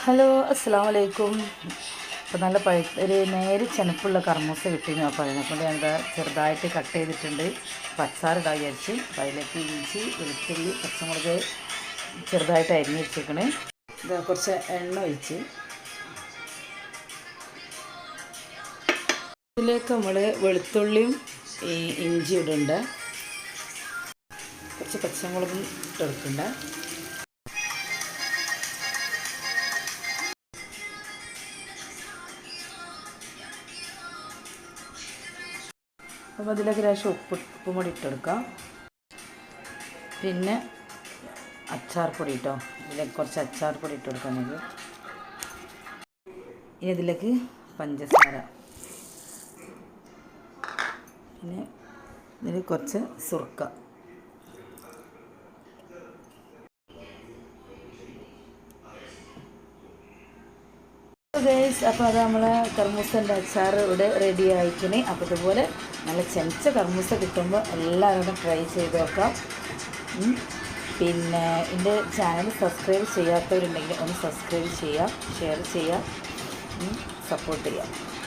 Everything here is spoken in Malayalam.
ഹലോ അസ്സാം വലൈക്കും. ഇപ്പോൾ നല്ല ഒരു നേരെ ചെനപ്പുള്ള കർമൂസ കിട്ടിയെന്ന് അപ്പോൾ അതിനെക്കൊണ്ട് ഞാനിതാ ചെറുതായിട്ട് കട്ട് ചെയ്തിട്ടുണ്ട്. പച്ചാറിടാൻ വിചാരിച്ച് അപ്പോൾ അതിലേക്ക് ഇഞ്ചി വെളുത്തുള്ളി പച്ചമുളക് ചെറുതായിട്ട് അരിഞ്ഞ് വെച്ചേക്കണേ. ഇതാ കുറച്ച് എണ്ണ ഒഴിച്ച് ഇതിലേക്ക് നമ്മൾ വെളുത്തുള്ളിയും ഇഞ്ചി ഇടുന്നുണ്ട്. കുറച്ച് പച്ചമുളകും ഇട്ടെടുക്കുന്നുണ്ട്. അപ്പോൾ അതിലേക്ക് ലേശം ഉപ്പും കൂടി ഇട്ടെടുക്കാം. പിന്നെ അച്ചാർ പൊടി കേട്ടോ, ഇതിലേക്ക് കുറച്ച് അച്ചാർ പൊടി ഇട്ടെടുക്കാം നമുക്ക്. ഇനി ഇതിലേക്ക് പഞ്ചസാര, പിന്നെ ഇതിൽ കുറച്ച് സുർക്ക. ഗൈസ്, അപ്പോൾ അത് നമ്മളെ കർമൂസൻ്റെ അച്ചാർ ഇവിടെ റെഡി ആയിക്കണേ. അപ്പോൾ ഇതുപോലെ നല്ല ചെനച്ച കർമൂസ കിട്ടുമ്പോൾ എല്ലാവരും ട്രൈ ചെയ്ത് നോക്കാം. പിന്നെ എൻ്റെ ചാനൽ സബ്സ്ക്രൈബ് ചെയ്യാത്തവരുണ്ടെങ്കിൽ ഒന്ന് സബ്സ്ക്രൈബ് ചെയ്യുക, ഷെയർ ചെയ്യുക, സപ്പോർട്ട് ചെയ്യുക.